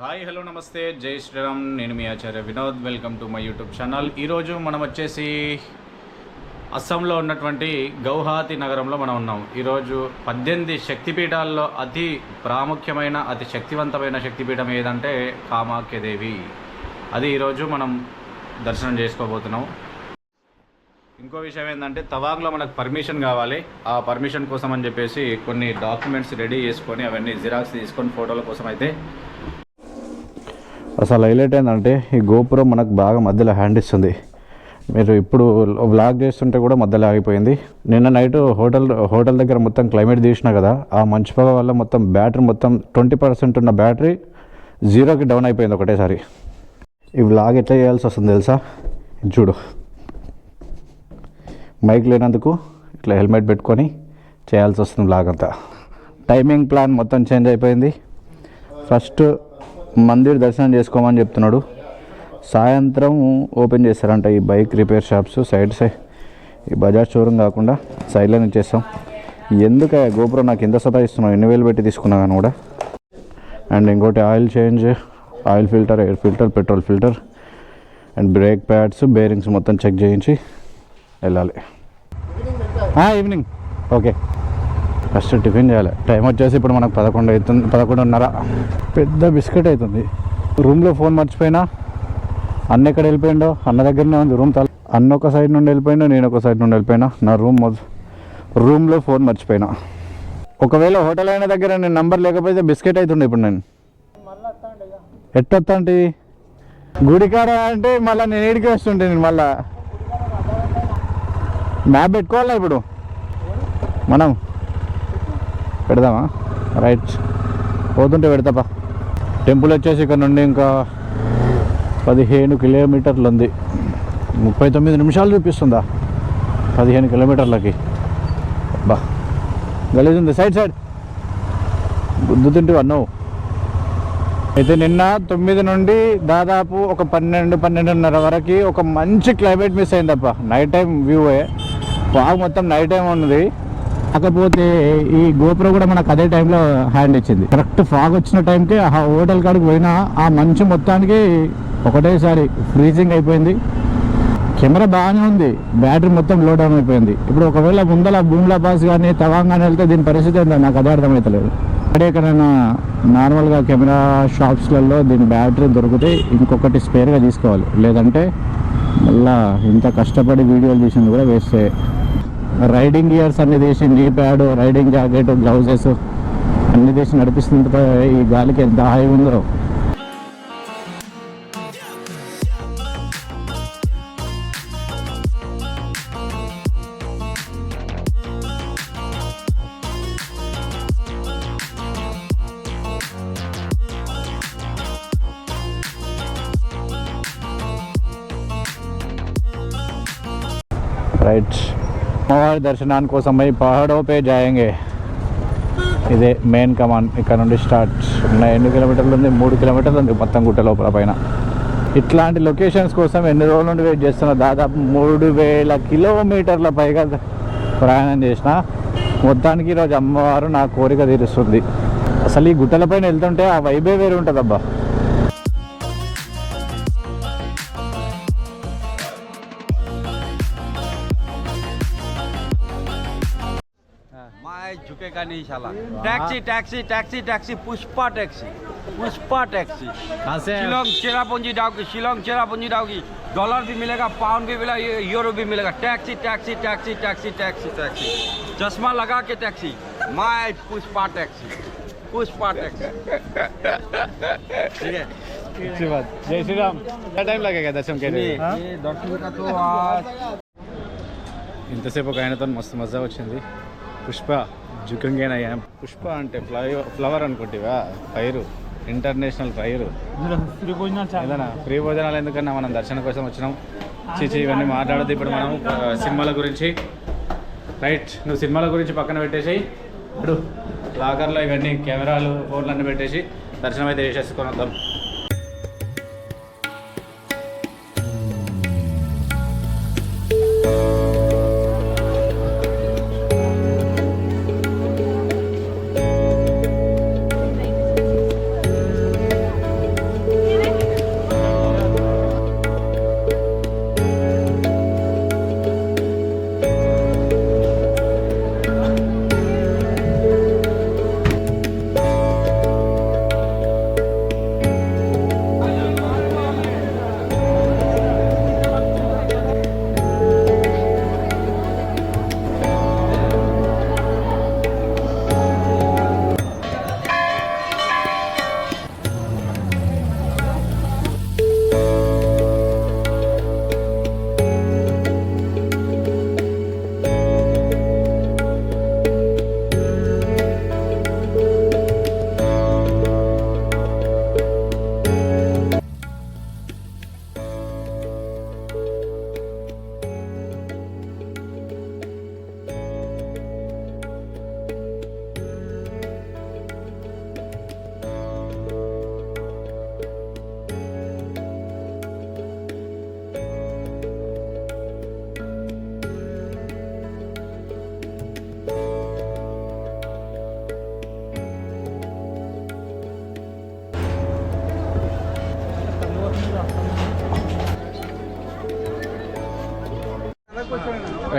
Hi hello నమస్తే జై శ్రీరామ్. నేను మీ Acharya Vinod. Welcome to my YouTube channel. ఈరోజు మనం వచ్చేసి అస్సాంలో ఉన్నటువంటి గౌహాతి నగరంలో మనం ఉన్నాం. ఈరోజు 18 శక్తిపీఠాల్లో అతి ప్రాముఖ్యమైన అతి శక్తివంతమైన శక్తిపీఠం ఏదంటే కామాఖ్యదేవి. అది ఈరోజు మనం దర్శనం చేసుకోబోతున్నాం. ఇంకో విషయం ఏంటంటే తవాంగ్లో మనకు పర్మిషన్ కావాలి. ఆ పర్మిషన్ కోసం అని చెప్పేసి కొన్ని డాక్యుమెంట్స్ రెడీ చేసుకొని అవన్నీ జిరాక్స్ తీసుకొని ఫోటోల కోసం అయితే అసలు హైలైట్ ఏంటంటే ఈ గోపురం మనకు బాగా మధ్యలో హ్యాండ్ ఇస్తుంది. మీరు ఇప్పుడు వ్లాగ్ చేస్తుంటే కూడా మధ్యలో ఆగిపోయింది. నిన్న నైట్ హోటల్ దగ్గర మొత్తం క్లైమేట్ తీసినా కదా, ఆ మంచు పొగ వల్ల మొత్తం బ్యాటరీ మొత్తం 20% ఉన్న బ్యాటరీ 0కి డౌన్ అయిపోయింది ఒకటేసారి. ఈ వ్లాగ్ ఎట్లా చేయాల్సి వస్తుంది తెలుసా? చూడు, మైక్ లేనందుకు ఇట్లా హెల్మెట్ పెట్టుకొని చేయాల్సి వస్తుంది వ్లాగ్ అంతా. టైమింగ్ ప్లాన్ మొత్తం చేంజ్ అయిపోయింది. ఫస్ట్ మందిర్ దర్శనం చేసుకోమని చెప్తున్నాడు. సాయంత్రం ఓపెన్ చేస్తారంట ఈ బైక్ రిపేర్ షాప్స్. ఈ బజాజ్ షోరూమ్ కాకుండా సైడ్లో ఇచ్చేస్తాం. ఎందుకు గోపురం నాకు ఎంత సతాయిస్తున్నావు, 8,000 పెట్టి తీసుకున్నా కానీ కూడా. అండ్ ఇంకోటి oil change, oil filter, air filter, petrol filter and brake pads, bearings మొత్తం చెక్ చేయించి వెళ్ళాలి. Evening okay. ఫస్ట్ టిఫిన్ చేయాలి. టైం వచ్చేసి ఇప్పుడు మనకు 11 అవుతుంది, 11:30. పెద్ద బిస్కెట్ అవుతుంది. రూమ్లో ఫోన్ మర్చిపోయినా. అన్న ఎక్కడ వెళ్ళిపోయిండో? అన్న దగ్గరనే ఉంది రూమ్. అన్న ఒక సైడ్ నుండి వెళ్ళిపోయినా, నేను ఒక సైడ్ నుండి వెళ్ళిపోయినా. నా రూమ్లో ఫోన్ మర్చిపోయినా. ఒకవేళ హోటల్ అయిన దగ్గర నేను నంబర్ లేకపోతే బిస్కెట్ అవుతుండే. ఇప్పుడు నేను ఎట్టొత్తా అంటే గుడికాడ అంటే మళ్ళీ నేను ఏడికి వస్తుంటే నేను మళ్ళా మ్యాప్ పెట్టుకోవాలా. ఇప్పుడు మనం పెడదామా? రైట్, పోతుంటే పెడతాపా. టెంపుల్ వచ్చేసి ఇక్కడ నుండి ఇంకా 15 కిలోమీటర్లు ఉంది. 39 నిమిషాలు చూపిస్తుందా 15 కిలోమీటర్లకి? బా గలీజ్ ఉంది. సైడ్ గుద్దుతుంటే అన్నావు. అయితే నిన్న 9 నుండి దాదాపు ఒక 12-12:30 వరకు ఒక మంచి క్లైమేట్ మిస్ అయిందప్ప. నైట్ టైం వ్యూవే బాగా, మొత్తం నైట్ టైం ఉన్నది. కాకపోతే ఈ గోపురం కూడా మనకు అదే టైంలో హ్యాండ్ ఇచ్చింది. కరెక్ట్ ఫాగ్ వచ్చిన టైంకి ఆ హోటల్ కాడికి పోయినా ఆ మంచు మొత్తానికి ఒకటేసారి ఫ్రీజింగ్ అయిపోయింది. కెమెరా బాగానే ఉంది, బ్యాటరీ మొత్తం లో డౌన్ అయిపోయింది. ఇప్పుడు ఒకవేళ ముందల బూమ్లా పాస్ కానీ తవాంగ్ కానీ వెళ్తే దీని పరిస్థితి ఏంటో నాకు అదే అర్థమవుతలేదు. అక్కడే ఎక్కడైనా నార్మల్గా కెమెరా షాప్స్లలో దీని బ్యాటరీ దొరికితే ఇంకొకటి స్పేర్గా తీసుకోవాలి. లేదంటే మళ్ళీ ఇంత కష్టపడి వీడియోలు తీసింది కూడా వేస్ట్. రైడింగ్ గియర్స్ అన్ని తీసి, నీ ప్యాడ్, రైడింగ్ జాకెట్, గ్లౌజెస్ అన్ని తీసి నడిపిస్తుంటే ఈ గాలికి ఎంత హాయిగా ఉందో. రైట్, అమ్మవారి దర్శనానికి కోసమై పహాడో పే జాయంగే. ఇదే మెయిన్ కమాన్. ఇక్కడ నుండి స్టార్ట్. ఎన్ని కిలోమీటర్లు ఉంది? 3 కిలోమీటర్లు ఉంది మొత్తం గుట్ట లోపల పైన. ఇట్లాంటి లొకేషన్స్ కోసం ఎన్ని రోజుల నుండి వెయిట్ చేస్తున్నా. దాదాపు 3,000 కిలోమీటర్ల పైగా ప్రయాణం చేసిన. మొత్తానికి ఈరోజు అమ్మవారు నా కోరిక తీరుస్తుంది. అసలు ఈ గుట్టల పైన వెళ్తుంటే ఆ వైబే వేరు ఉంటుంది అబ్బా. झुकेगा नहीं साला। Taxi taxi taxi taxi Pushpa taxi Shillong Cherrapunji Dawki, Shillong Cherrapunji Dawki. Dollar भी मिलेगा, पाउंड भी मिलेगा, यूरो भी मिलेगा। Taxi taxi taxi taxi taxi taxi चश्मा लगा के टैक्सी। माय पुष्पा टैक्सी ठीक है। अच्छी बात। जय श्री राम। क्या टाइम लगेगा दर्शन के लिए? दर्शन का तो आज ఇంతసేపు ఒక ఆయనతో మస్తు మజా వచ్చింది. పుష్ప జుకంగేనయ్యా. పుష్ప అంటే ఫ్లవర్ అనుకుంటేవా? Fire, international fire. ఏదైనా ఫ్రీ భోజనాలు ఎందుకన్నా మనం దర్శనం కోసం వచ్చినాం. చిచి ఇవన్నీ మాట్లాడద్దు ఇప్పుడు మనం సినిమాల గురించి. రైట్, నువ్వు సినిమాల గురించి పక్కన పెట్టేసి ఇప్పుడు లాకర్లో ఇవన్నీ కెమెరాలు, ఫోన్లు అన్నీ పెట్టేసి దర్శనం అయితే చేసేసుకొని వద్దాం.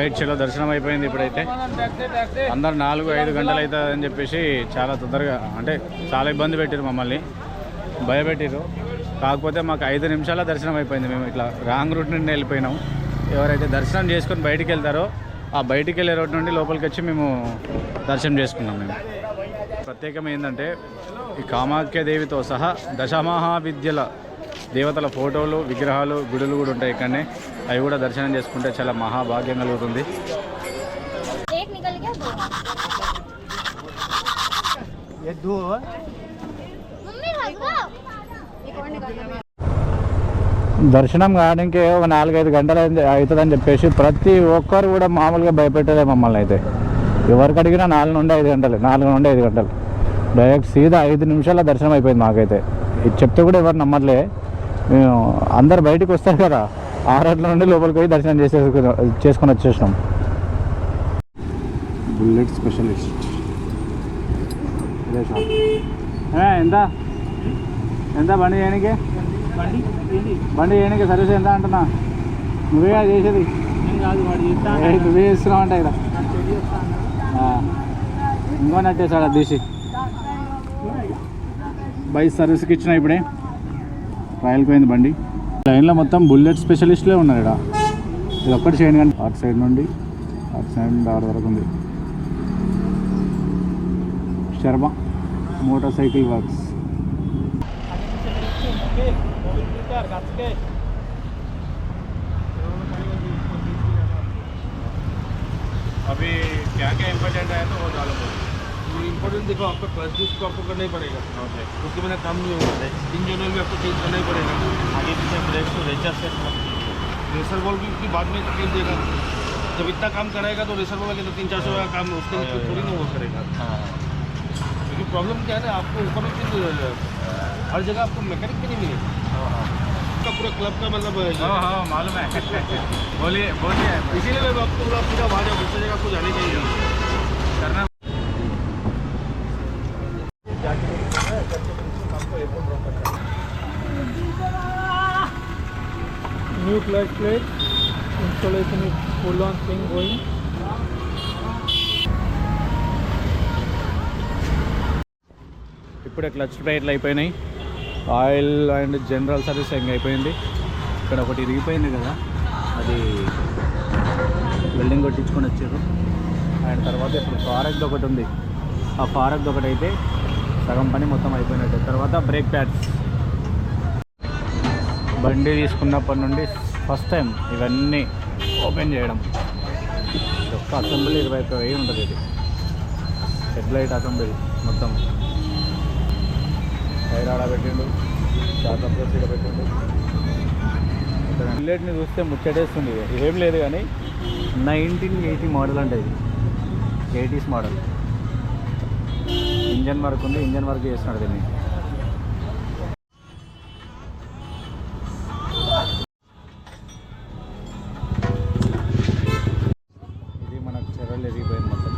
రైట్ చలో దర్శనం అయిపోయింది. ఇప్పుడైతే అందరు 4-5 గంటలు అవుతుంది అని చెప్పేసి చాలా తొందరగా అంటే చాలా ఇబ్బంది పెట్టారు, మమ్మల్ని భయపెట్టారు. కాకపోతే మాకు 5 నిమిషాల దర్శనం అయిపోయింది. మేము ఇట్లా రాంగ్ రూట్ నుండి వెళ్ళిపోయినాం. ఎవరైతే దర్శనం చేసుకొని బయటికి వెళ్తారో ఆ బయటికి వెళ్ళే రోడ్ నుండి లోపలికి వచ్చి మేము దర్శనం చేసుకున్నాం. మేము ప్రత్యేకం ఏంటంటే ఈ కామాఖ్య దేవితో సహా దశమహావిద్యల దేవతల ఫోటోలు, విగ్రహాలు, గుడులు కూడా ఉంటాయి ఇక్కడనే. అవి కూడా దర్శనం చేసుకుంటే చాలా మహాభాగ్యం కలుగుతుంది. దర్శనం కావడానికి ఒక 4-5 గంటలు అవుతుందని చెప్పేసి ప్రతి ఒక్కరు కూడా మామూలుగా భయపెట్టలే మమ్మల్ని. అయితే ఎవరికి అడిగినా 4 నుండి 5 గంటలు డైరెక్ట్ సీదా 5 నిమిషాల దర్శనం అయిపోయింది మాకైతే. ఇది చెప్తే కూడా ఎవరు నమ్మట్లే. మేము అందరు బయటకు వస్తారు కదా, 6 గంటల నుండి లోపలికి పోయి దర్శనం చేసుకొని వచ్చేసినాం. బుల్లెట్ స్పెషలిస్ట్ ఎంత బండి చేయడానికి? బండి చేయడానికి సర్వీస్ ఎంత అంటున్నా? నువ్వే చేసేది, నువ్వే చేస్తున్నావు అంట ఇక్కడ. ఇంకో నట్టేసాడు అది తీసి బైక్ సర్వీస్కి ఇచ్చిన. ఇప్పుడే ట్రయల్కి పోయింది బండి. లైన్లో మొత్తం బుల్లెట్ స్పెషలిస్ట్లే ఉన్నారు ఇక్కడ. ఇది ఒక్కటి చేయండి కానీ అటు సైడ్ నుండి ఆడ వరకు ఉంది. Sharma motor cycle works. अभी क्या क्या इम्पोर्टेंट है तो वो डालो. इम्पोर्टेंट देखो, आपका क्लच डिस्क को आपको करना ही पड़ेगा. ओके, उसके बिना काम नहीं होगा. इंजन ऑयल भी आपको चेंज करना ही पड़ेगा. आगे पीछे ब्रेक तो रेचर से रेसर बॉल भी बाद में तेल देगा. जब इतना काम कराएगा तो रेसर बॉल के तो 300-400 का काम उसके नीचे थोड़ी ना वो करेगा. क्योंकि प्रॉब्लम क्या है ना, आपको ऊपर हर जगह आपको मैकेनिक भी नहीं मिलेगा. पूरा क्लब का मतलब मालूम है. बोलिए इसीलिए मैं आपको पूरा वहाँ जाओ, दूसरी जगह आपको जाने के लिए करना. New clutch plate installation is full on thing going. ఇప్పుడే క్లచ్ ప్లేట్లు అయిపోయినాయి. ఆయిల్ అండ్ జనరల్ సర్వీస్ అయిపోయింది. ఇక్కడ ఒకటి ఇరిగిపోయింది కదా, అది వెల్డింగ్ కొట్టించుకొని వచ్చారు. అండ్ తర్వాత ఇప్పుడు ఫారెక్ట్ ఒకటి ఉంది. ఆ ఫారెక్ట్ ఒకటి అయితే సగం పని మొత్తం అయిపోయినట్టు. తర్వాత బ్రేక్ ప్యాడ్స్. బండి తీసుకున్నప్పటి నుండి ఫస్ట్ టైం ఇవన్నీ ఓపెన్ చేయడం. ఒక్క అసెంబ్లీ 21,000 ఉంటుంది. ఇది హెడ్లైట్ అసెంబ్లీ మొత్తం. టైర్ ఆడ పెట్టిండు, షార్ట్ సీడ పెట్టిండు. బుల్లెట్ని చూస్తే ముచ్చటేస్తుంది. ఏం లేదు కానీ 1980 మోడల్ అంటే ఇది 80s మోడల్. ఇంజన్ వర్క్ ఉంది, ఇంజన్ వర్క్ చేస్తున్నాడు దీన్ని. ఇది మనకు చెరలు ఎరిగిపోయింది మొత్తం.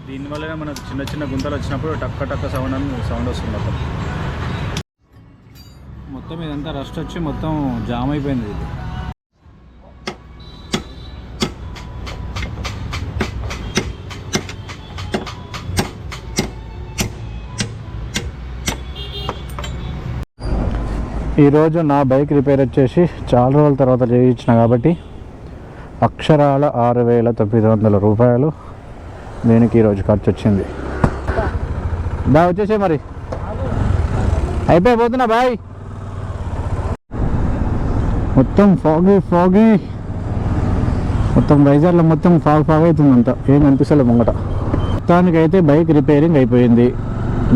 దీనివల్లనే మనకు చిన్న చిన్న గుంతలు వచ్చినప్పుడు టక్క సౌండ్ వస్తుంది మొత్తం. మొత్తం ఇదంతా రస్ట్ వచ్చి మొత్తం జామ్ అయిపోయింది ఇది. ఈరోజు నా బైక్ రిపేర్ వచ్చేసి చాలా రోజుల తర్వాత చేయించిన కాబట్టి అక్షరాల 6,900 రూపాయలు దీనికి ఈరోజు ఖర్చు వచ్చింది. బాయ్ వచ్చేసే మరి అయిపోయిపోతున్నా బాయ్. మొత్తం ఫాగీ మొత్తం వైజాగ్లో మొత్తం ఫాగ్ అవుతుంది అంతా. ఏం అనిపిస్తలే ముంగట. మొత్తానికి అయితే బైక్ రిపేరింగ్ అయిపోయింది.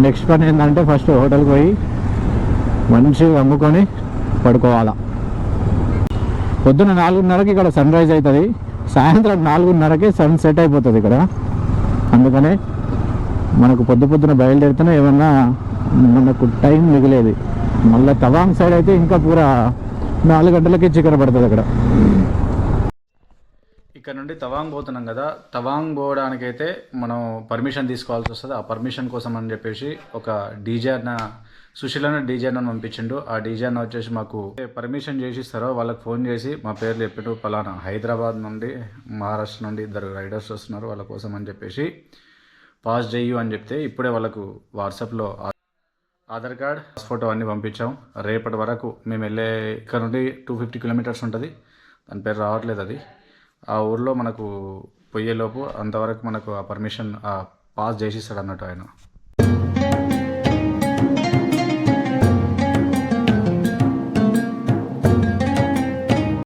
నెక్స్ట్ పని ఏంటంటే ఫస్ట్ హోటల్కి పోయి మంచిగా అమ్ముకొని పడుకోవాలా. పొద్దున్న 4:30కి ఇక్కడ సన్ రైజ్ అవుతుంది, సాయంత్రం 4:30కి సన్ సెట్ అయిపోతుంది ఇక్కడ. అందుకనే మనకు పొద్దున బయలుదేరితేనే ఏమన్నా మనకు టైం మిగిలేది. మళ్ళీ తవాంగ్ సైడ్ అయితే ఇంకా పూరా 4 గంటలకి చికెన్ పడుతుంది అక్కడ. ఇక్కడ నుండి తవాంగ్ పోతున్నాం కదా, తవాంగ్ పోవడానికైతే మనం పర్మిషన్ తీసుకోవాల్సి వస్తుంది. ఆ పర్మిషన్ కోసం అని చెప్పేసి ఒక డీజే అన్న సుశీల్ అన్న డీజే అన్న పంపించిండు. ఆ డీజే అన్న వచ్చేసి మాకు పర్మిషన్ చేసి ఇస్తారో వాళ్ళకి ఫోన్ చేసి మా పేర్లు చెప్పాడు, పలానా హైదరాబాద్ నుండి మహారాష్ట్ర నుండి 2 రైడర్స్ వస్తున్నారు వాళ్ళ కోసం అని చెప్పేసి పాస్ చెయ్యు అని చెప్తే ఇప్పుడే వాళ్ళకు వాట్సాప్లో ఆధార్ కార్డ్, పాస్పోర్ట్ అన్నీ పంపించాం. రేపటి వరకు మేము వెళ్ళే ఇక్కడ నుండి 250 కిలోమీటర్స్ ఉంటుంది, దాని పేరు రావట్లేదు అది. ఆ ఊర్లో మనకు పోయేలోపు అంతవరకు మనకు ఆ పర్మిషన్ పాస్ చేసి ఇస్తాడు అన్నట్టు ఆయన.